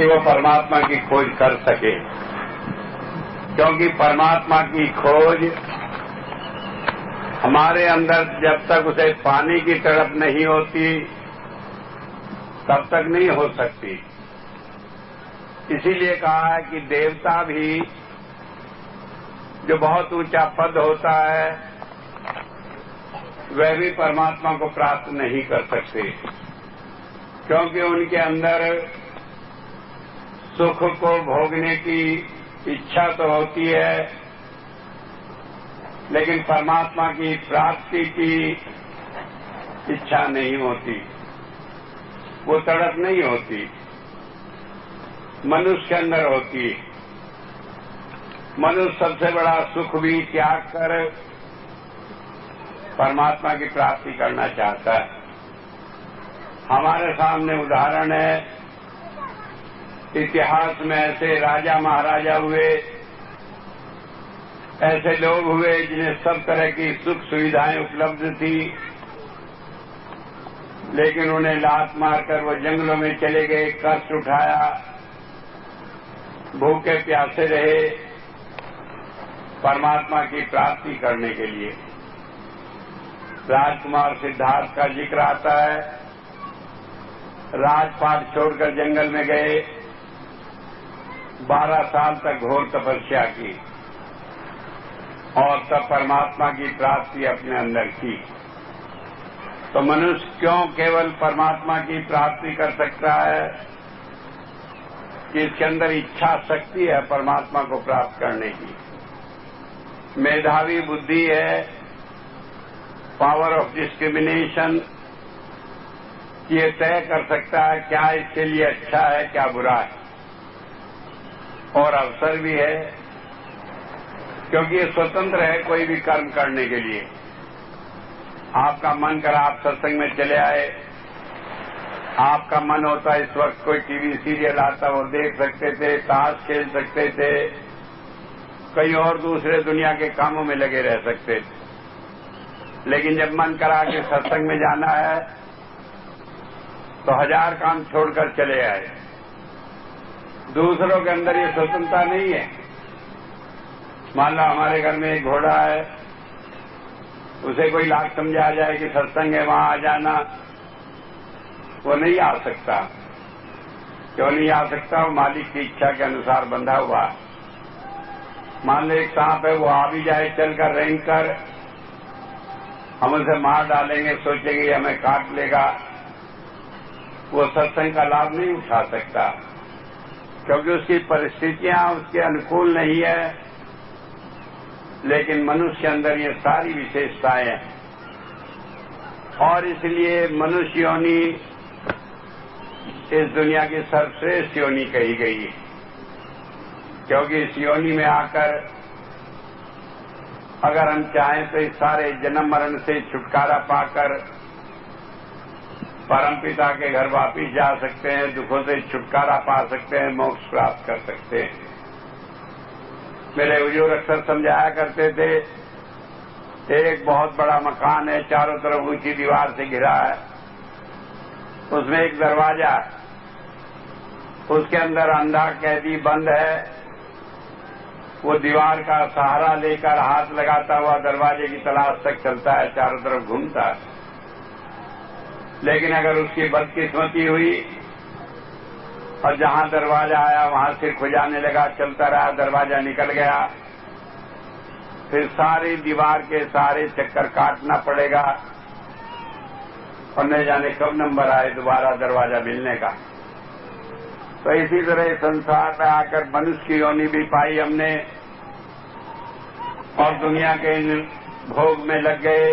कि वो परमात्मा की खोज कर सके, क्योंकि परमात्मा की खोज हमारे अंदर जब तक उसे पाने की तड़प नहीं होती तब तक नहीं हो सकती। इसीलिए कहा है कि देवता भी जो बहुत ऊंचा पद होता है वह भी परमात्मा को प्राप्त नहीं कर सकते, क्योंकि उनके अंदर सुख को भोगने की इच्छा तो होती है, लेकिन परमात्मा की प्राप्ति की इच्छा नहीं होती, वो तड़प नहीं होती। मनुष्य के अंदर होती। मनुष्य सबसे बड़ा सुख भी त्याग कर परमात्मा की प्राप्ति करना चाहता है। हमारे सामने उदाहरण है, इतिहास में ऐसे राजा महाराजा हुए, ऐसे लोग हुए जिन्हें सब तरह की सुख सुविधाएं उपलब्ध थी, लेकिन उन्हें लात मारकर वो जंगलों में चले गए, कष्ट उठाया, भूखे प्यासे रहे परमात्मा की प्राप्ति करने के लिए। राजकुमार सिद्धार्थ का जिक्र आता है, राजपाट छोड़कर जंगल में गए, 12 साल तक घोर तपस्या की और तब परमात्मा की प्राप्ति अपने अंदर की। तो मनुष्य क्यों केवल परमात्मा की प्राप्ति कर सकता है कि इसके अंदर इच्छा शक्ति है परमात्मा को प्राप्त करने की, मेधावी बुद्धि है, पावर ऑफ डिस्क्रिमिनेशन, ये तय कर सकता है क्या इसके लिए अच्छा है क्या बुरा है, और अवसर भी है क्योंकि ये स्वतंत्र है कोई भी कर्म करने के लिए। आपका मन करा आप सत्संग में चले आए, आपका मन होता इस वक्त कोई टीवी सीरियल आता वो देख सकते थे, ताश खेल सकते थे, कई और दूसरे दुनिया के कामों में लगे रह सकते थे। लेकिन जब मन करा कि सत्संग में जाना है तो 1000 काम छोड़कर चले आए। दूसरों के अंदर ये स्वतंत्रता नहीं है। मान लो हमारे घर में एक घोड़ा है, उसे कोई लाख समझा जाए कि सत्संग है वहां आ जाना, वो नहीं आ सकता। क्यों नहीं आ सकता? वो मालिक की इच्छा के अनुसार बंधा हुआ। मान लो एक सांप है, वो आ भी जाए चलकर रेंग कर, हम उसे मार डालेंगे, सोचेंगे हमें काट लेगा, वो सत्संग का लाभ नहीं उठा सकता, क्योंकि उसकी परिस्थितियां उसके अनुकूल नहीं है। लेकिन मनुष्य के अंदर ये सारी विशेषताएं हैं और इसलिए मनुष्य योनि इस दुनिया की सर्वश्रेष्ठ योनि कही गई है, क्योंकि इस योनि में आकर अगर हम चाहें तो इस सारे जन्म मरण से छुटकारा पाकर परमपिता के घर वापिस जा सकते हैं, दुखों से छुटकारा पा सकते हैं, मोक्ष प्राप्त कर सकते हैं। मेरे हुजूर अक्सर समझाया करते थे, एक बहुत बड़ा मकान है, चारों तरफ ऊंची दीवार से घिरा है, उसमें एक दरवाजा, उसके अंदर अंधा कैदी बंद है, वो दीवार का सहारा लेकर हाथ लगाता हुआ दरवाजे की तलाश तक चलता है, चारों तरफ घूमता है। लेकिन अगर उसकी बदकिस्मती हुई और जहां दरवाजा आया वहां सिर खुजाने लगा, चलता रहा, दरवाजा निकल गया, फिर सारी दीवार के सारे चक्कर काटना पड़ेगा और न जाने कब नंबर आए दोबारा दरवाजा मिलने का। तो इसी तरह संसार में आकर मनुष्य की योनि भी पाई हमने और दुनिया के भोग में लग गए,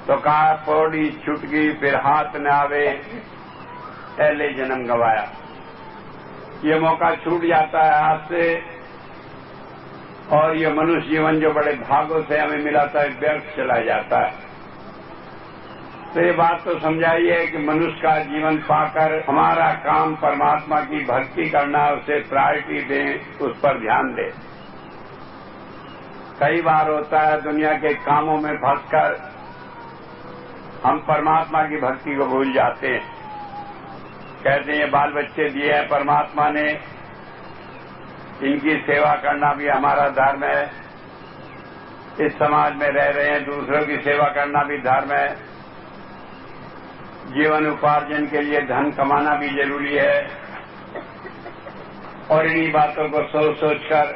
तो कहा पौड़ी छूट गई फिर हाथ न आवे, पहले जन्म गवाया। ये मौका छूट जाता है हाथ से और ये मनुष्य जीवन जो बड़े भागों से हमें मिला था व्यर्थ चला जाता है। तो ये बात तो समझाइए कि मनुष्य का जीवन पाकर हमारा काम परमात्मा की भक्ति करना, उसे प्रायोरिटी दें, उस पर ध्यान दें। कई बार होता है दुनिया के कामों में फंसकर हम परमात्मा की भक्ति को भूल जाते हैं, कहते हैं ये बाल बच्चे दिए हैं परमात्मा ने, इनकी सेवा करना भी हमारा धर्म है। इस समाज में रह रहे हैं, दूसरों की सेवा करना भी धर्म है। जीवन उपार्जन के लिए धन कमाना भी जरूरी है। और इन्हीं बातों को सोच सोचकर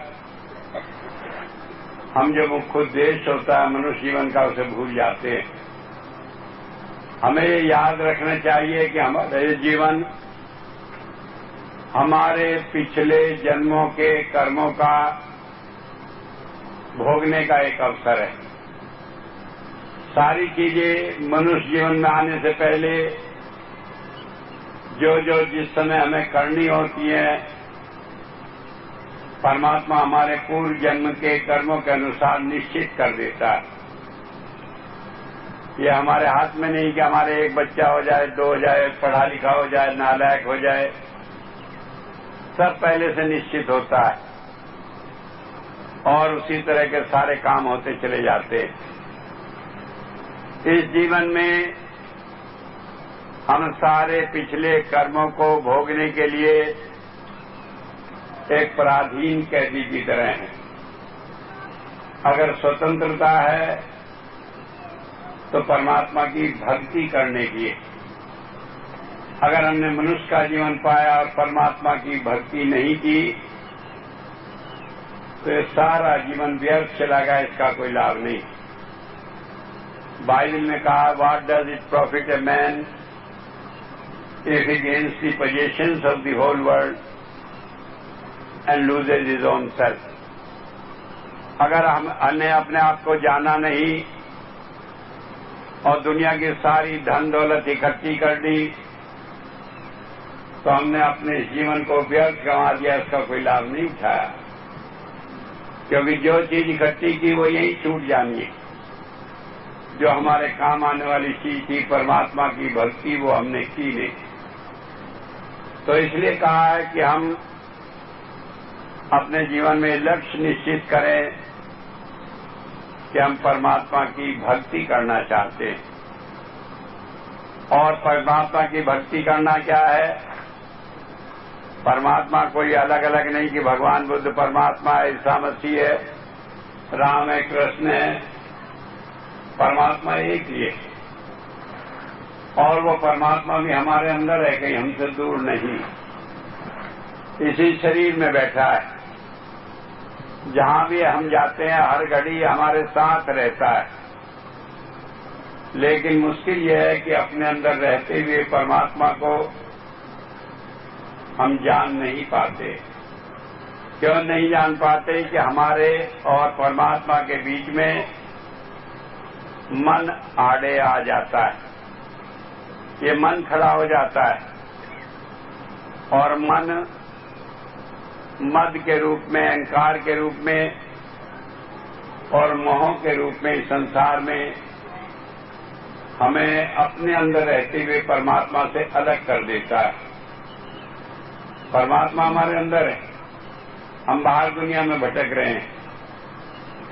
हम जब खुद देश होता है मनुष्य जीवन का, उसे भूल जाते हैं। हमें ये याद रखना चाहिए कि हमारे जीवन हमारे पिछले जन्मों के कर्मों का भोगने का एक अवसर है। सारी चीजें मनुष्य जीवन में आने से पहले जो जिस समय हमें करनी होती है, परमात्मा हमारे पूर्व जन्म के कर्मों के अनुसार निश्चित कर देता है। ये हमारे हाथ में नहीं कि हमारे एक बच्चा हो जाए, दो हो जाए, पढ़ा लिखा हो जाए, नालायक हो जाए। सब पहले से निश्चित होता है और उसी तरह के सारे काम होते चले जाते हैं। इस जीवन में हम सारे पिछले कर्मों को भोगने के लिए एक पराधीन कैदी की तरह हैं। अगर स्वतंत्रता है तो परमात्मा की भक्ति करने की है। अगर हमने मनुष्य का जीवन पाया और परमात्मा की भक्ति नहीं की तो ये सारा जीवन व्यर्थ चला गया, इसका कोई लाभ नहीं। बाइबल में कहा, what does it profit a man if he gains the possessions of the whole world and loses his own self. अगर हमने अपने आप को जाना नहीं और दुनिया की सारी धन दौलत इकट्ठी कर दी तो हमने अपने जीवन को व्यर्थ गंवा दिया, इसका कोई लाभ नहीं उठाया। क्योंकि जो चीज इकट्ठी की वो यही छूट जानी है। जो हमारे काम आने वाली चीज थी परमात्मा की भक्ति, वो हमने की नहीं। तो इसलिए कहा है कि हम अपने जीवन में लक्ष्य निश्चित करें कि हम परमात्मा की भक्ति करना चाहते हैं। और परमात्मा की भक्ति करना क्या है? परमात्मा कोई अलग अलग नहीं कि भगवान बुद्ध परमात्मा है, ईसा मसीह है, राम है, कृष्ण है। परमात्मा एक ही है और वो परमात्मा भी हमारे अंदर है, कहीं हमसे दूर नहीं। इसी शरीर में बैठा है, जहां भी हम जाते हैं हर घड़ी हमारे साथ रहता है। लेकिन मुश्किल यह है कि अपने अंदर रहते हुए परमात्मा को हम जान नहीं पाते। क्यों नहीं जान पाते? कि हमारे और परमात्मा के बीच में मन आड़े आ जाता है। ये मन खड़ा हो जाता है और मन मद के रूप में, अहंकार के रूप में और मोह के रूप में इस संसार में हमें अपने अंदर रहते हुए परमात्मा से अलग कर देता है। परमात्मा हमारे अंदर है, हम बाहर दुनिया में भटक रहे हैं,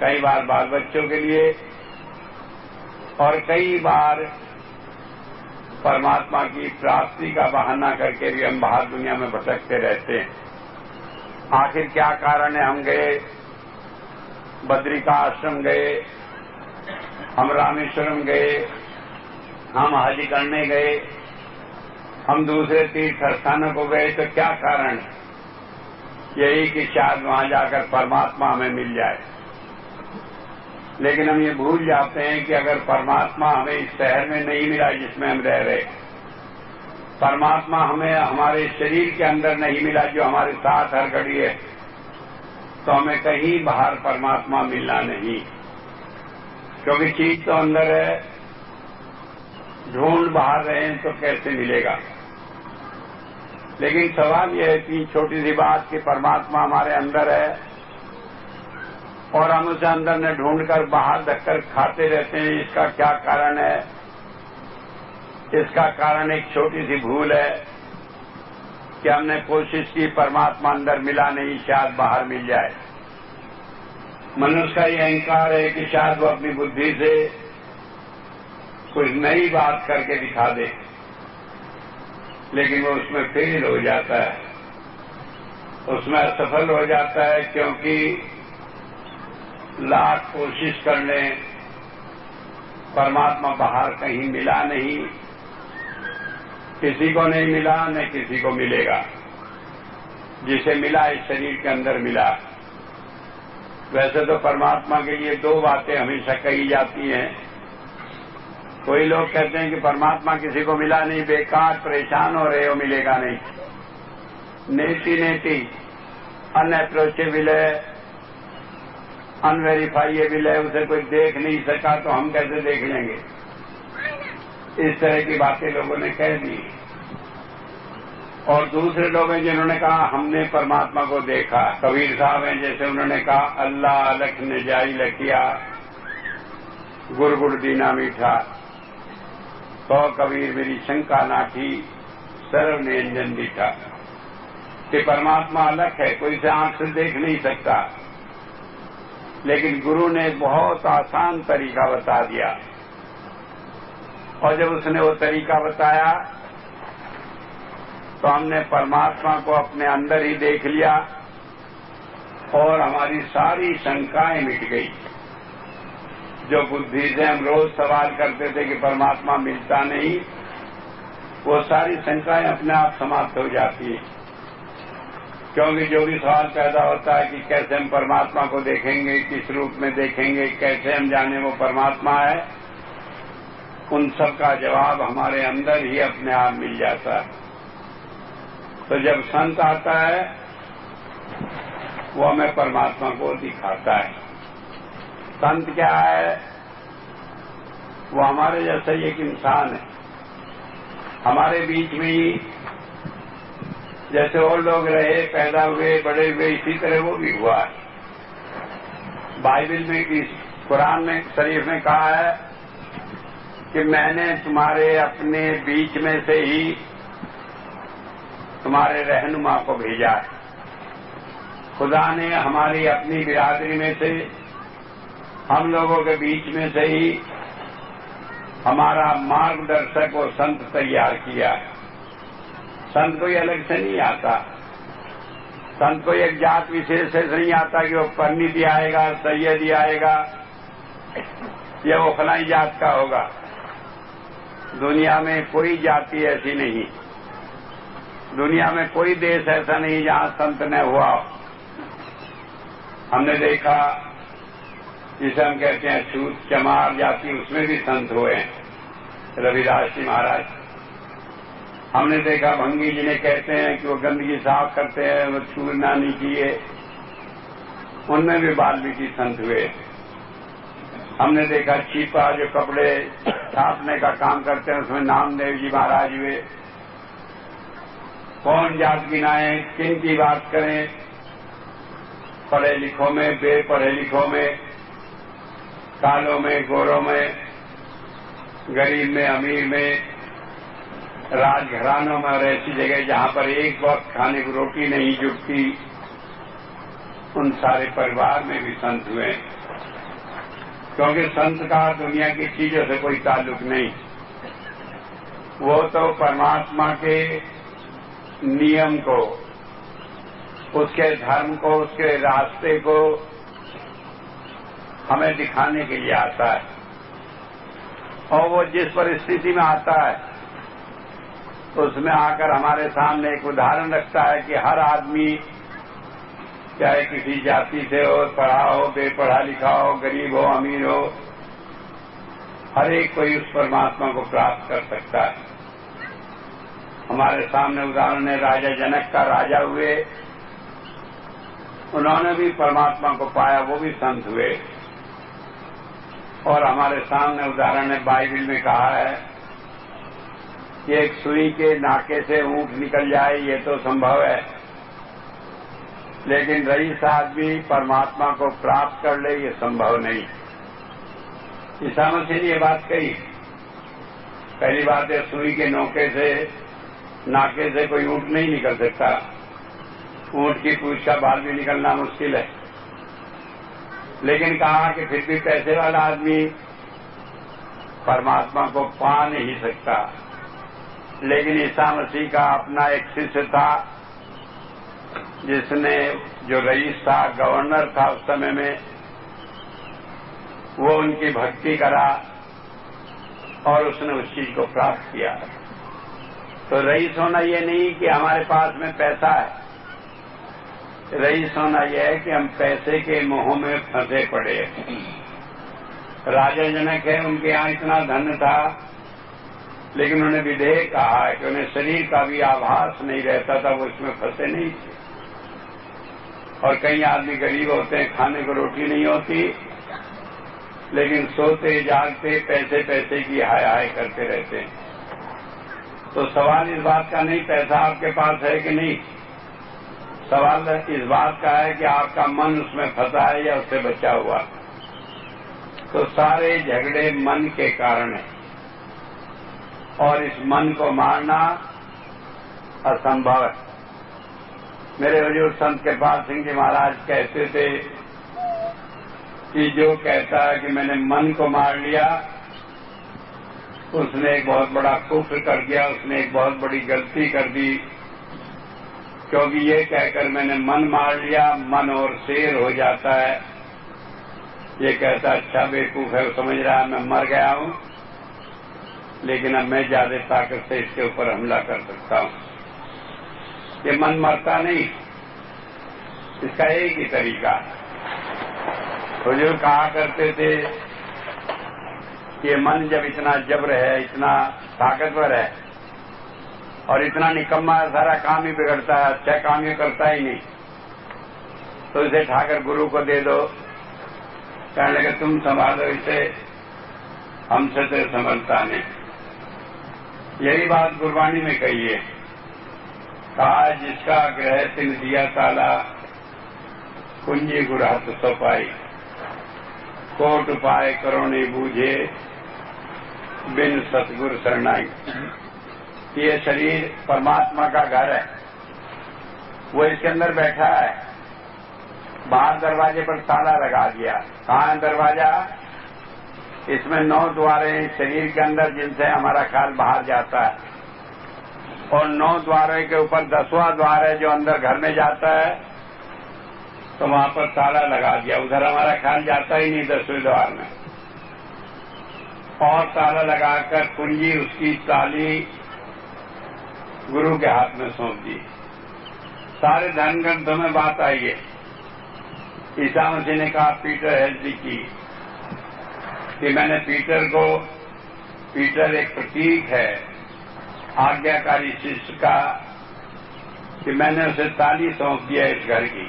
कई बार बाल बच्चों के लिए और कई बार परमात्मा की प्राप्ति का बहाना करके भी हम बाहर दुनिया में भटकते रहते हैं। आखिर क्या कारण है? हम गए, बद्रिका आश्रम गए, हम रामेश्वरम गए, हम हज करने गए, हम दूसरे तीर्थ स्थानों को गए, तो क्या कारण है? यही कि शायद वहां जाकर परमात्मा हमें मिल जाए। लेकिन हम ये भूल जाते हैं कि अगर परमात्मा हमें इस शहर में नहीं मिला जिसमें हम रह रहे, परमात्मा हमें हमारे शरीर के अंदर नहीं मिला जो हमारे साथ हर घड़ी है, तो हमें कहीं बाहर परमात्मा मिलना नहीं। क्योंकि चीज तो अंदर है, ढूंढ बाहर रहे हैं तो कैसे मिलेगा? लेकिन सवाल यह है कि छोटी सी बात कि परमात्मा हमारे अंदर है और हम उसे अंदर न ढूंढकर बाहर धक्कर खाते रहते हैं। इसका क्या कारण है? इसका कारण एक छोटी सी भूल है कि हमने कोशिश की परमात्मा अंदर मिला नहीं, शायद बाहर मिल जाए। मनुष्य का ये अहंकार है कि शायद वो अपनी बुद्धि से कुछ नई बात करके दिखा दे। लेकिन वो उसमें फेल हो जाता है, उसमें असफल हो जाता है, क्योंकि लाख कोशिश कर लें, परमात्मा बाहर कहीं मिला नहीं, किसी को नहीं मिला, न किसी को मिलेगा। जिसे मिला इस शरीर के अंदर मिला। वैसे तो परमात्मा के लिए दो बातें हमेशा कही जाती हैं। कोई लोग कहते हैं कि परमात्मा किसी को मिला नहीं, बेकार परेशान हो रहे हो, मिलेगा नहीं। नेति नेति अनअप्रोचेबल है, अनवेरीफाइएबल है, उसे कोई देख नहीं सका तो हम कैसे देख लेंगे। इस तरह की बातें लोगों ने कह दी। और दूसरे लोग हैं जिन्होंने कहा हमने परमात्मा को देखा। कबीर साहब हैं जैसे, उन्होंने कहा अल्लाह अलख ने जाई लखिया, गुर गुड़ दीना मीठा, तो कबीर मेरी शंका ना थी, सर्व ने अंजन दिखा। कि परमात्मा अलग है, कोई से आंख से देख नहीं सकता, लेकिन गुरु ने बहुत आसान तरीका बता दिया। और जब उसने वो तरीका बताया तो हमने परमात्मा को अपने अंदर ही देख लिया और हमारी सारी शंकाएं मिट गई। जो बुद्धि से हम रोज सवाल करते थे कि परमात्मा मिलता नहीं, वो सारी शंकाएं अपने आप समाप्त हो जाती हैं। क्योंकि जो भी सवाल पैदा होता है कि कैसे हम परमात्मा को देखेंगे, किस रूप में देखेंगे, कैसे हम जाने वो परमात्मा है, उन सब का जवाब हमारे अंदर ही अपने आप मिल जाता है। तो जब संत आता है वो हमें परमात्मा को दिखाता है। संत क्या है? वो हमारे जैसा ही एक इंसान है, हमारे बीच में ही। जैसे और लोग रहे, पैदा हुए, बड़े हुए, इसी तरह वो भी हुआ है। बाइबल में, इस कुरान में शरीफ में कहा है कि मैंने तुम्हारे अपने बीच में से ही तुम्हारे रहनुमा को भेजा है। खुदा ने हमारी अपनी बिरादरी में से, हम लोगों के बीच में से ही हमारा मार्गदर्शक और संत तैयार किया है। संत कोई अलग से नहीं आता, संत कोई एक जात विशेष से नहीं आता कि वो पंडित आएगा, सैयद आएगा या वो फलाई जात का होगा। दुनिया में कोई जाति ऐसी नहीं, दुनिया में कोई देश ऐसा नहीं जहां संत न हुआ। हमने देखा जिसे हम कहते हैं छूत चमार जाति, उसमें भी संत हुए हैं, रविदास जी महाराज। हमने देखा भंगी जिन्हें कहते हैं कि वो गंदगी साफ करते हैं, वो छूना नहीं किए, उनमें भी वाल्मीकि संत हुए। हमने देखा छीपा जो कपड़े छापने का काम करते हैं, उसमें नामदेव जी महाराज हुए। कौन जात गिनाएं, किन की बात करें, पढ़े लिखों में, बेपढ़े लिखों में, कालों में, गोरों में, गरीब में, अमीर में, राजघरानों में और ऐसी जगह जहां पर एक वक्त खाने की रोटी नहीं जुटती, उन सारे परिवार में भी संत हुए। क्योंकि संत का दुनिया की चीजों से कोई ताल्लुक नहीं, वो तो परमात्मा के नियम को, उसके धर्म को, उसके रास्ते को हमें दिखाने के लिए आता है। और वो जिस परिस्थिति में आता है उसमें आकर हमारे सामने एक उदाहरण रखता है कि हर आदमी, चाहे किसी जाति से हो, पढ़ा हो, बेपढ़ा लिखा हो, गरीब हो, अमीर हो, हर एक कोई उस परमात्मा को प्राप्त कर सकता है। हमारे सामने उदाहरण है राजा जनक का। राजा हुए, उन्होंने भी परमात्मा को पाया, वो भी संत हुए। और हमारे सामने उदाहरण है, बाइबल में कहा है कि एक सुई के नाके से ऊंट निकल जाए, ये तो संभव है, लेकिन रईस आदमी परमात्मा को प्राप्त कर ले, ये संभव नहीं। ईसा मसीह ने ये बात कही। पहली बात है, सुई के नाके से कोई ऊंट नहीं निकल सकता। ऊंट की पूंछ का बाल भी निकलना मुश्किल है। लेकिन कहा कि फिर भी पैसे वाला आदमी परमात्मा को पा नहीं सकता। लेकिन ईसा मसीह का अपना एक शिष्य था जिसने, जो रईस था, गवर्नर था उस समय में, वो उनकी भक्ति करा और उसने उस चीज को प्राप्त किया। तो रईस होना ये नहीं कि हमारे पास में पैसा है, रईस होना यह है कि हम पैसे के मोह में फंसे पड़े हैं। राजा जनक है, उनके यहां इतना धन था, लेकिन उन्हें विधेय कहा है कि उन्हें शरीर का भी आभास नहीं रहता था, वो इसमें फंसे नहीं थे। और कई आदमी गरीब होते हैं, खाने को रोटी नहीं होती, लेकिन सोते जागते पैसे पैसे की हाय हाय करते रहते हैं। तो सवाल इस बात का नहीं पैसा आपके पास है कि नहीं, सवाल इस बात का है कि आपका मन उसमें फंसा है या उससे बचा हुआ। तो सारे झगड़े मन के कारण है, और इस मन को मारना असंभव है। मेरे हुजूर संत कृपाल सिंह जी महाराज कहते थे कि जो कहता है कि मैंने मन को मार लिया, उसने एक बहुत बड़ा कुफ्र कर दिया, उसने एक बहुत बड़ी गलती कर दी। क्योंकि ये कहकर मैंने मन मार लिया, मन और शेर हो जाता है। ये कहता अच्छा बेवकूफ है, वो समझ रहा है मैं मर गया हूं, लेकिन अब मैं ज्यादा ताकत से इसके ऊपर हमला कर सकता हूं। ये मन मरता नहीं, इसका एक ही तरीका है। हुजूर कहा करते थे कि मन जब इतना जबर है, इतना ताकतवर है और इतना निकम्मा है, सारा काम ही बिगड़ता है, अच्छा काम ही करता ही नहीं, तो इसे ठाकर गुरु को दे दो। कहने लगे तुम संभालो इसे, हमसे तो संभलता नहीं। यही बात गुरबाणी में कही है, कहा जिसका ग्रह तिन दिया ताला, कुंजी गुर हाथ सफाई, कोट उपाय करो नहीं बूझे, बिन सतगुर शरणाई। ये शरीर परमात्मा का घर है, वो इसके अंदर बैठा है। बाहर दरवाजे पर ताला लगा दिया। कहाँ है दरवाजा? इसमें 9 द्वारे हैं शरीर के अंदर, जिनसे हमारा ख्याल बाहर जाता है, और 9 द्वारों के ऊपर 10वां द्वार है जो अंदर घर में जाता है, तो वहां पर ताला लगा दिया। उधर हमारा ख्याल जाता ही नहीं 10वें द्वार में, और ताला लगाकर कुंजी, उसकी चाली गुरु के हाथ में सौंप दी। सारे धर्म ग्रंथों में बात आई है। ईसा मसीह ने कहा पीटर हेल्दी की कि मैंने पीटर एक प्रतीक है आज्ञाकारी शिष्य का, कि मैंने उसे ताली सौंप दिया इस घर की।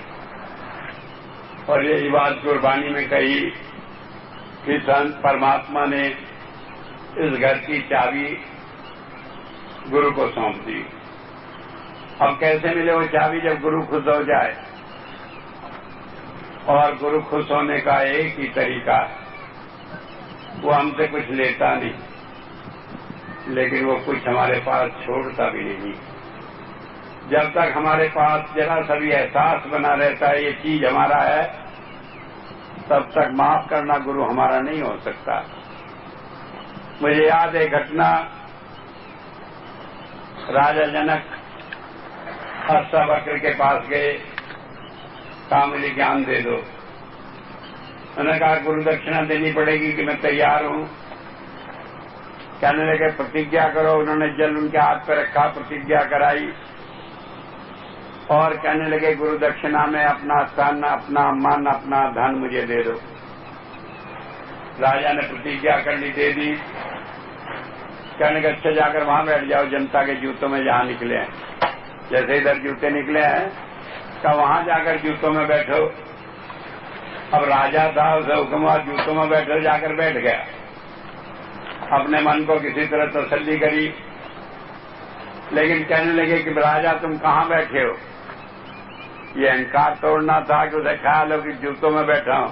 और ये बात गुरबाणी में कही कि संत परमात्मा ने इस घर की चाबी गुरु को सौंप दी। अब कैसे मिले वो चाबी? जब गुरु खुश हो जाए। और गुरु खुश होने का एक ही तरीका है, वो हमसे कुछ लेता नहीं, लेकिन वो कुछ हमारे पास छोड़ता भी नहीं। जब तक हमारे पास जरा सा भी एहसास बना रहता है ये चीज हमारा है, तब तक माफ करना गुरु हमारा नहीं हो सकता। मुझे याद है घटना, राजा जनक अष्टावक्र के पास गए, कहा मुझे ज्ञान दे दो। उन्होंने कहा गुरु दक्षिणा देनी पड़ेगी कि मैं तैयार हूं। कहने लगे प्रतिज्ञा करो। उन्होंने जल उनके हाथ पर रखा, प्रतिज्ञा कराई, और कहने लगे गुरु दक्षिणा में अपना तन, अपना मन, अपना धन मुझे दे दो। राजा ने प्रतिज्ञा कर ली, दे दी। कहने लगे अच्छा जाकर वहां बैठ जाओ, जनता के जूतों में जहां निकले हैं, जैसे इधर जूते निकले हैं, का वहां जाकर जूतों में बैठो। अब राजा था, उसे हुक्म हुआ जूतों में बैठो, जाकर बैठ गया। अपने मन को किसी तरह तसल्ली करी, लेकिन कहने लगे कि राजा तुम कहां बैठे हो? ये अहंकार तोड़ना था कि उसे ख्याल हो कि जूतों में बैठा हूं।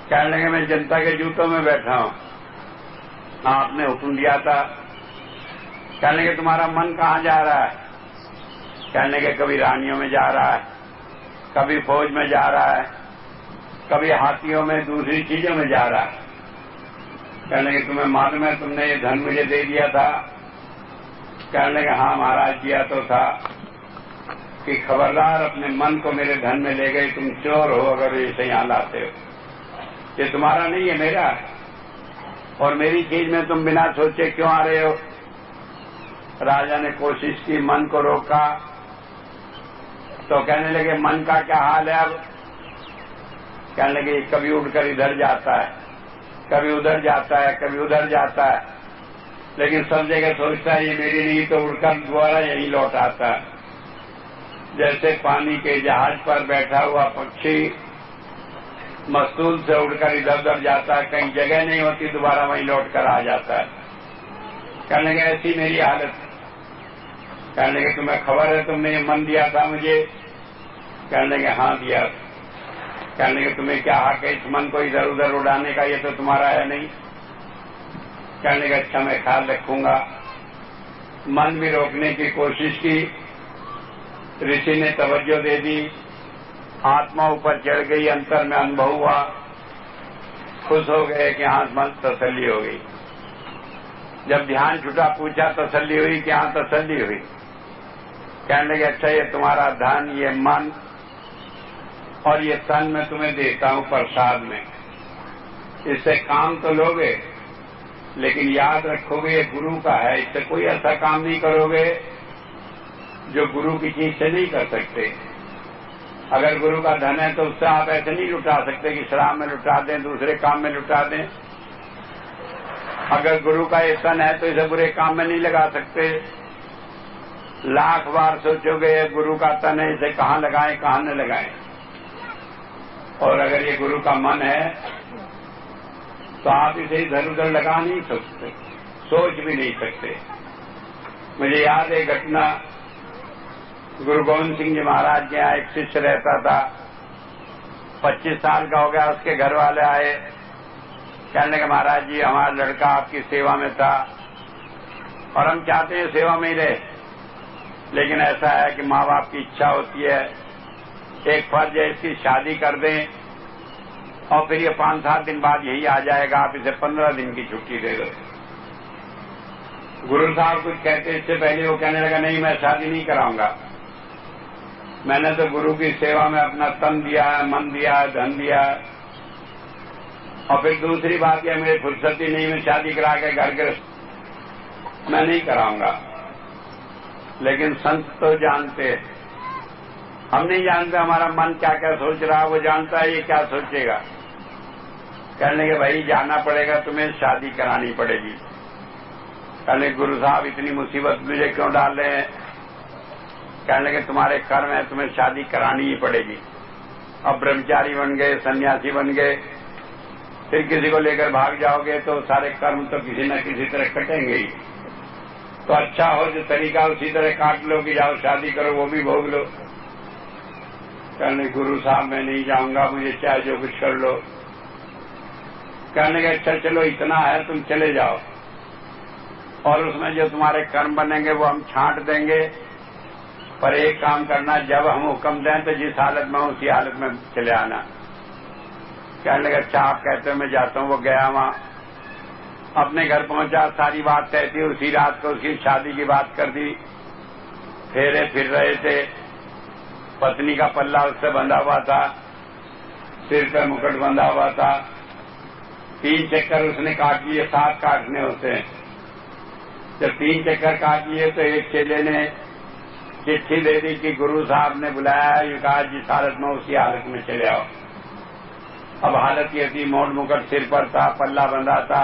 कहने लगे मैं जनता के जूतों में बैठा हूं। आपने हुक्म दिया था। कहने लगे तुम्हारा मन कहां जा रहा है? कहने लगे कभी रानियों में जा रहा है, कभी फौज में जा रहा है, कभी हाथियों में, दूसरी चीजों में जा रहा है। कहने लगे तुम्हें मालूम है तुमने ये धन मुझे दे दिया था, कहने लगे हाँ महाराज दिया तो था कि खबरदार अपने मन को मेरे धन में ले गए, तुम चोर हो अगर इसे यहां लाते हो, ये तुम्हारा नहीं है मेरा है, और मेरी चीज में तुम बिना सोचे क्यों आ रहे हो। राजा ने कोशिश की, मन को रोका, तो कहने लगे मन का क्या हाल है अब। कहने लगे कभी उड़कर इधर जाता है, कभी उधर जाता है, कभी उधर जाता है, लेकिन सब जगह सोचता है ये मेरी नहीं, तो उड़कर दोबारा यही लौट आता है। जैसे पानी के जहाज पर बैठा हुआ पक्षी मस्तूल से उड़कर इधर उधर जाता है, कहीं जगह नहीं होती, दोबारा वहीं लौट कर आ जाता है। कहने लगे ऐसी मेरी हालत। कहने लगे तुम्हें खबर है तुमने ये मन दिया था मुझे। कहने लगे हाँ दिया। कहने लगे तुम्हें क्या हक है इस मन को इधर उधर उड़ाने का, ये तो तुम्हारा है नहीं। कहने लगे अच्छा मैं ख्याल रखूंगा। मन भी रोकने की कोशिश की, ऋषि ने तवज्जो दे दी, आत्मा ऊपर चढ़ गई, अंतर में अनुभव हुआ, खुश हो गए कि हाँ मन तसल्ली हो गई। जब ध्यान छूटा पूछा तसल्ली हुई कि हाँ तसल्ली हुई। कहने लगे अच्छा ये तुम्हारा धन, ये मन और ये तन मैं तुम्हें देता हूं प्रसाद में, इससे काम तो लोगे लेकिन याद रखोगे ये गुरु का है, इससे कोई ऐसा काम नहीं करोगे जो गुरु की चीज से नहीं कर सकते। अगर गुरु का धन है तो उससे आप ऐसे नहीं लुटा सकते कि शराब में लुटा दें, दूसरे काम में लुटा दें। अगर गुरु का ये तन है तो इसे बुरे काम में नहीं लगा सकते। लाख बार सोचोगे ये गुरु का तन है, इसे कहाँ लगाएं कहाँ न लगाएं। और अगर ये गुरु का मन है तो आप इसे इधर उधर लगा नहीं सकते, सोच भी नहीं सकते। मुझे याद है घटना, गुरु गोविंद सिंह जी महाराज के यहाँ एक शिष्य रहता था, 25 साल का हो गया, उसके घर वाले आए, कहने लगे महाराज जी हमारा लड़का आपकी सेवा में था और हम चाहते हैं सेवा में ही रहे, लेकिन ऐसा है कि माँ बाप की इच्छा होती है, एक फर्ज है इसकी शादी कर दें और फिर ये 5-7 दिन बाद यही आ जाएगा, आप इसे 15 दिन की छुट्टी दे दो। गुरु साहब कुछ कहते इससे पहले वो कहने लगा नहीं मैं शादी नहीं कराऊंगा, मैंने तो गुरु की सेवा में अपना तन दिया है, मन दिया है, धन दिया है, और फिर दूसरी बात यह मेरी फुर्सती नहीं, मैं शादी करा के घर गृहस्थ मैं नहीं कराऊंगा। लेकिन संत तो जानते, हम नहीं जानते हमारा मन क्या क्या सोच रहा है, वो जानता है ये क्या सोचेगा। कहने के भाई जाना पड़ेगा, तुम्हें शादी करानी पड़ेगी। कहने गुरु साहब इतनी मुसीबत मुझे क्यों डाल रहे हैं। कहने लगे तुम्हारे कर्म है, तुम्हें शादी करानी ही पड़ेगी। अब ब्रह्मचारी बन गए, सन्यासी बन गए, फिर किसी को लेकर भाग जाओगे तो सारे कर्म तो किसी न किसी तरह कटेंगे ही। तो अच्छा हो जो तरीका उसी तरह काट लो कि जाओ शादी करो, वो भी भोग लो। कहने गुरु साहब मैं नहीं जाऊंगा, मुझे चाहे जो कुछ कर लो। कहने लगे अच्छा चलो इतना है तुम चले जाओ, और उसमें जो तुम्हारे कर्म बनेंगे वो हम छांट देंगे, पर एक काम करना जब हम हुक्म दें तो जिस हालत में उसी हालत में चले आना। कहने लगे अच्छा आप कहते हो मैं जाता हूँ। वो गया वहां, अपने घर पहुंचा, सारी बात कहती, उसी रात को उसकी शादी की बात कर दी। फेरे फिर रहे थे, पत्नी का पल्ला उससे बंधा हुआ था, सिर पर मुकुट बंधा हुआ था, 3 चक्कर उसने काट लिए, 7 काटने होते हैं। जब 3 चक्कर काट लिए तो एक चेले ने चिट्ठी दे दी कि गुरु साहब ने बुलाया, ये कहा जिस हालत में उसी हालत में चले आओ। अब हालत ये थी, मोड़ मुकुट सिर पर था, पल्ला बंधा था,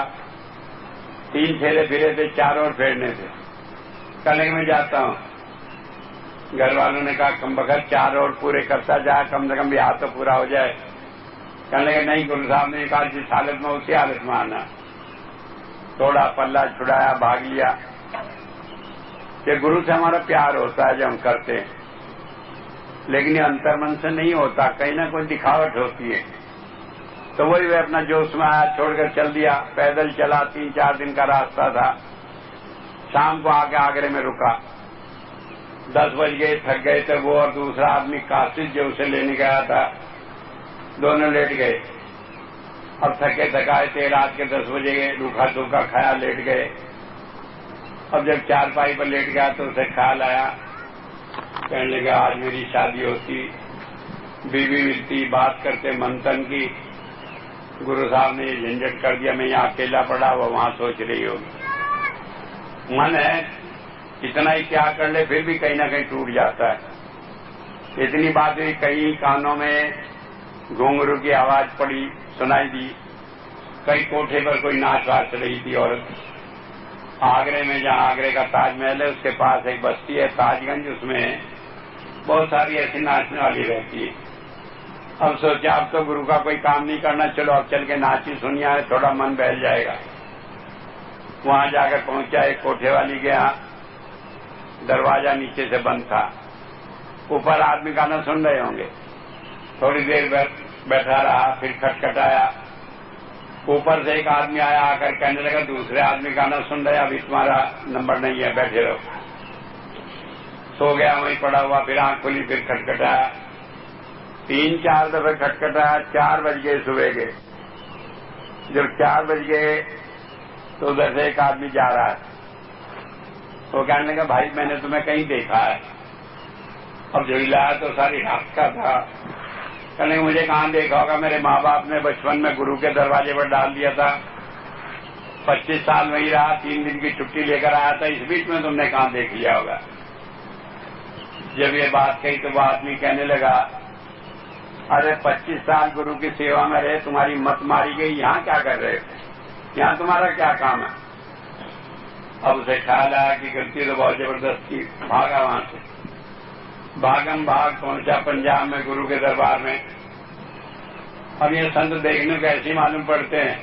3 फेरे फिरे थे, 4 और फेरने थे। कहने में जाता हूँ। घर वालों ने कहा कम बखत 4 और पूरे करता जा, कम से कम ब्याह तो पूरा हो जाए। कहने लगे नहीं, गुरु साहब ने कहा जिस हालत में उसी हालत में आना। थोड़ा पल्ला छुड़ाया, भाग लिया। कि गुरु से हमारा प्यार होता है जो हम करते हैं, लेकिन ये अंतर्मन से नहीं होता, कहीं ना कोई दिखावट होती है। तो वही वे अपना जोश में आया, छोड़कर चल दिया। पैदल चला, 3-4 दिन का रास्ता था। शाम को आके आगरे में रुका, 10 बज गए, थक गए थे वो और दूसरा आदमी काशिश जो उसे लेने गया था, दोनों लेट गए। अब थके थकाए थे, रात के 10 बजे रूखा सूखा खाया, लेट गए। अब जब चारपाई पर लेट गया तो उसे ख्याल आया, कहने लगा आज मेरी शादी होती, बीवी मिलती, बात करते, मंथन की, गुरु साहब ने ये झंझट कर दिया, मैं यहाँ अकेला पड़ा, वो वहां सोच रही होगी। मन है कितना ही क्या कर ले फिर भी कहीं ना कहीं टूट जाता है। इतनी बात हुई, कहीं कानों में घुंघरू की आवाज पड़ी, सुनाई दी, कई कोठे पर कोई नाच वाच रही थी औरत। आगरे में, जहां आगरे का ताजमहल है, उसके पास एक बस्ती है ताजगंज, उसमें बहुत सारी ऐसी नाचने वाली रहती है। अब सोचा अब तो गुरु का कोई काम नहीं करना, चलो अब चल के नाची सुनिया है, थोड़ा मन बहल जाएगा। वहां जाकर पहुंचा, एक कोठे वाली के यहाँ दरवाजा नीचे से बंद था, ऊपर आदमी गाना सुन रहे होंगे। थोड़ी देर बैठा रहा, फिर खटखटाया, ऊपर से एक आदमी आया, आकर कहने लगा दूसरे आदमी गाना सुन रहे, अभी तुम्हारा नंबर नहीं है, बैठे रहो। सो गया, वहीं पड़ा हुआ, फिर आंख खुली, फिर खटखटाया, 3-4 दफे खटखटाया। 4 बज गए सुबह के। जब 4 बज गए तो उधर से एक आदमी जा रहा है, वो कहने लगा भाई मैंने तुम्हें कहीं देखा है। अब जो लाया तो सारी रात का था, कहने लगा मुझे कहां देखा होगा, मेरे माँ बाप ने बचपन में गुरु के दरवाजे पर डाल दिया था, 25 साल वहीं रहा, 3 दिन की छुट्टी लेकर आया था, इस बीच में तुमने कहां देख लिया होगा। जब ये बात कही तो वो आदमी कहने लगा अरे 25 साल गुरु की सेवा में रहे, तुम्हारी मत मारी गई, यहाँ क्या कर रहे हो, यहाँ तुम्हारा क्या काम है। अब उसे ख्याल आया कि गलती तो बहुत जबरदस्त की, भागा वहां से, भागम भाग पहुंचा पंजाब में गुरु के दरबार में। अब ये संत देखने को ऐसे मालूम पड़ते हैं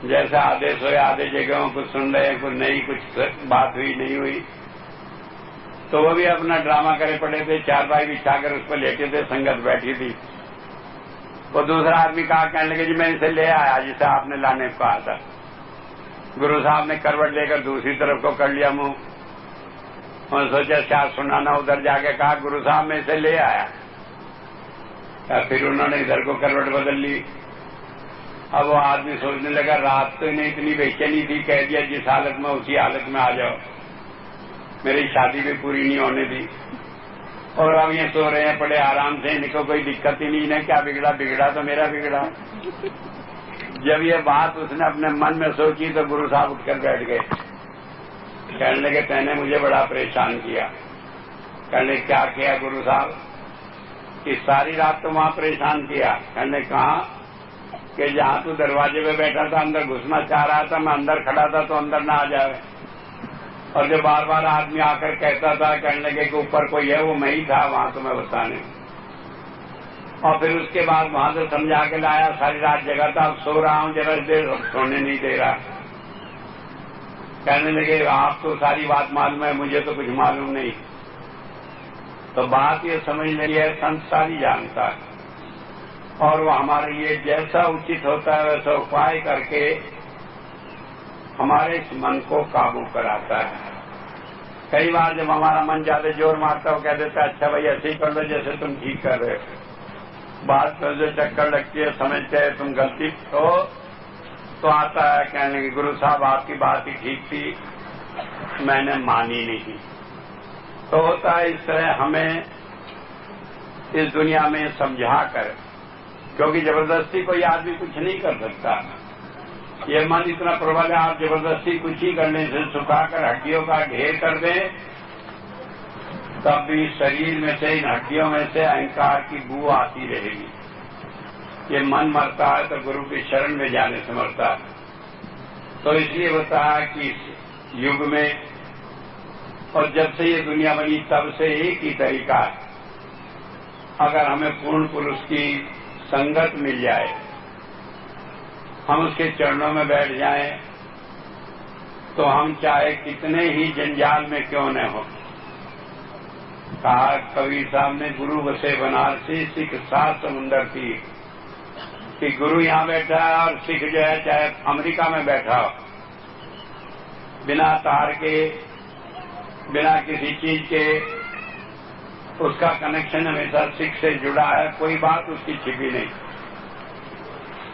जैसे आधे सोए आधे जगहों कुछ सुन रहे हैं, कुछ नहीं, कुछ बात हुई नहीं हुई। तो वो भी अपना ड्रामा करे पड़े थे, चारपाई बिछाकर उस पर लेटे थे, संगत बैठी थी। वो दूसरा आदमी कहा, कहने लगे जी मैं इसे ले आया जिसे आपने लाने को कहा था। गुरु साहब ने करवट लेकर दूसरी तरफ को कर लिया मुंह, और सोचा शायद सुनाना, उधर जाके कहा गुरु साहब मैं इसे ले आया। फिर उन्होंने इधर को करवट बदल ली। अब वो आदमी सोचने लगा रात तो इन्हें इतनी बेचैनी थी, कह दिया जिस हालत में उसी हालत में आ जाओ, मेरी शादी भी पूरी नहीं होने दी, और अब ये सो रहे हैं बड़े आराम से, इनको कोई दिक्कत ही नहीं, इन्हें क्या बिगड़ा, बिगड़ा तो मेरा बिगड़ा। जब ये बात उसने अपने मन में सोची तो गुरु साहब उठकर बैठ गए, कहने लगे तैने मुझे बड़ा परेशान किया। कहने क्या किया गुरु साहब, कि सारी रात तो वहां परेशान किया। कहने कहा कि जहां तू दरवाजे पे बैठा था, अंदर घुसना चाह रहा था, मैं अंदर खड़ा था तो अंदर ना आ जाए, और जो बार बार आदमी आकर कहता था, कहने लगे कि ऊपर कोई है, वो मैं ही था वहां तुम्हें बताने। और फिर उसके बाद वहां से समझा के लाया, सारी रात जगा था, अब सो रहा हूं, जरा देर सोने नहीं दे रहा। कहने लगे आप तो सारी बात मालूम है, मुझे तो कुछ मालूम नहीं। तो बात ये समझ लेनी है, संत सारी जानता है, और वो हमारे लिए जैसा उचित होता है वैसा उपाय करके हमारे इस मन को काबू कराता है। कई बार जब हमारा मन ज्यादा जोर मारता है, वो कह देता है अच्छा भाई ऐसे ही कर लो जैसे तुम ठीक कर रहे हो। बात पर जो चक्कर लगती है, समझते हैं तुम गलती तो आता है कहने की गुरु साहब आपकी बात ही ठीक थी, मैंने मानी नहीं। तो होता है इस तरह हमें इस दुनिया में समझा कर, क्योंकि जबरदस्ती कोई आदमी कुछ नहीं कर सकता। ये मन इतना प्रबल है, आप जबरदस्ती कुछ ही करने से सुखाकर हड्डियों का ढेर कर दें, तब भी शरीर में से, इन हड्डियों में से अहंकार की बू आती रहेगी। ये मन मरता है तो गुरु की शरण में जाने से मरता है। तो इसलिए बताया कि इस युग में, और जब से ये दुनिया बनी तब से एक ही तरीका है, अगर हमें पूर्ण पुरुष की संगत मिल जाए, हम उसके चरणों में बैठ जाएं, तो हम चाहे कितने ही जंजाल में क्यों न हो। कहा कबीर साहब ने, गुरु बसे बनारसी सिख सात समुंदर थी, कि गुरु यहां बैठा है और सिख जो है चाहे अमेरिका में बैठा हो, बिना तार के, बिना किसी चीज के, उसका कनेक्शन हमेशा सिख से जुड़ा है, कोई बात उसकी छिपी नहीं।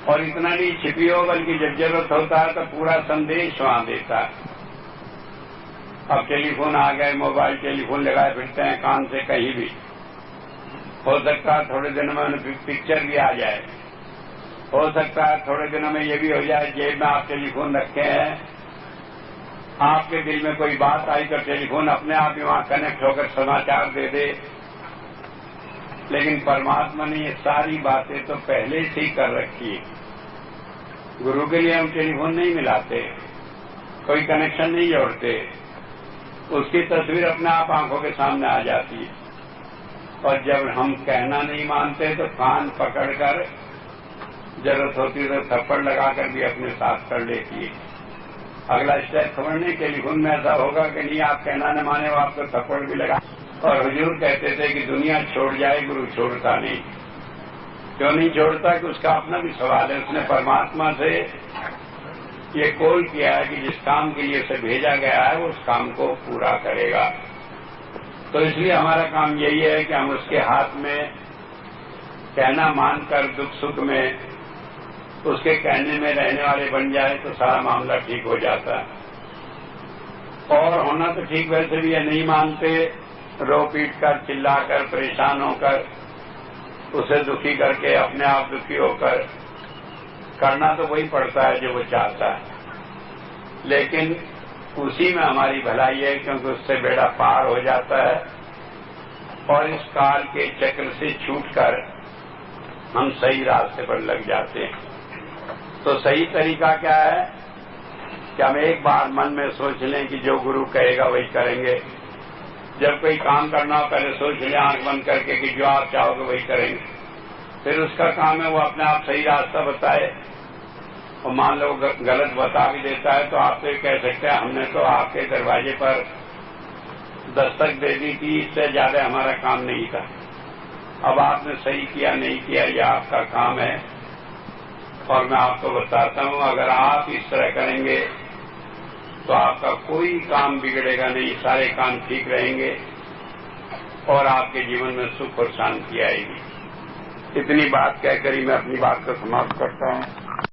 और इतना नहीं छिपी हो, बल्कि जब जरूरत होता है तो पूरा संदेश वहां देता है। अब टेलीफोन आ गए, मोबाइल टेलीफोन लगाए फिरते हैं कान से कहीं भी। हो सकता है थोड़े दिनों में उन्हें पिक्चर भी आ जाए, हो सकता है थोड़े दिनों में ये भी हो जाए जेब में आप टेलीफोन रखे हैं, आपके दिल में कोई बात आई तो टेलीफोन अपने आप ही वहां कनेक्ट होकर समाचार दे दे। लेकिन परमात्मा ने ये सारी बातें तो पहले से ही कर रखी है। गुरु के लिए हम टेलीफोन नहीं मिलाते, कोई कनेक्शन नहीं जोड़ते, उसकी तस्वीर अपने आप आंखों के सामने आ जाती है। और जब हम कहना नहीं मानते तो कान पकड़कर जरूरत होती तो थप्पड़ लगाकर भी अपने साथ कर लेती है। अगला स्टेप खबर नहीं, टेलीफोन में ऐसा होगा कि नहीं आप कहना न माने वो आपको थप्पड़ भी लगा। और हुजूर कहते थे कि दुनिया छोड़ जाए गुरु छोड़ता नहीं। क्यों नहीं छोड़ता कि उसका अपना भी सवाल है। उसने परमात्मा से ये कॉल किया है कि जिस काम के लिए उसे भेजा गया है वो उस काम को पूरा करेगा। तो इसलिए हमारा काम यही है कि हम उसके हाथ में कहना मानकर दुख सुख में उसके कहने में रहने वाले बन जाए तो सारा मामला ठीक हो जाता है। और होना तो ठीक वैसे भी है, नहीं मानते रो पीट कर चिल्लाकर परेशान होकर उसे दुखी करके अपने आप दुखी होकर करना तो वही पड़ता है जो वो चाहता है। लेकिन उसी में हमारी भलाई है क्योंकि उससे बेड़ा पार हो जाता है और इस काल के चक्र से छूटकर हम सही रास्ते पर लग जाते हैं। तो सही तरीका क्या है कि हम एक बार मन में सोच लें कि जो गुरु कहेगा वही करेंगे। जब कोई काम करना हो पहले सोच लें आंख बंद करके कि जो आप चाहोगे वही करेंगे। फिर उसका काम है वो अपने आप सही रास्ता बताए और मान लो गलत बता भी देता है तो आप तो ये कह सकते हैं हमने तो आपके दरवाजे पर दस्तक दे दी थी, इससे ज्यादा हमारा काम नहीं था। अब आपने सही किया नहीं किया यह आपका काम है। और मैं आपको बताता हूं अगर आप इस तरह करेंगे तो आपका कोई काम बिगड़ेगा नहीं, सारे काम ठीक रहेंगे और आपके जीवन में सुख और शांति आएगी। इतनी बात कहकर ही मैं अपनी बात को समाप्त करता हूं।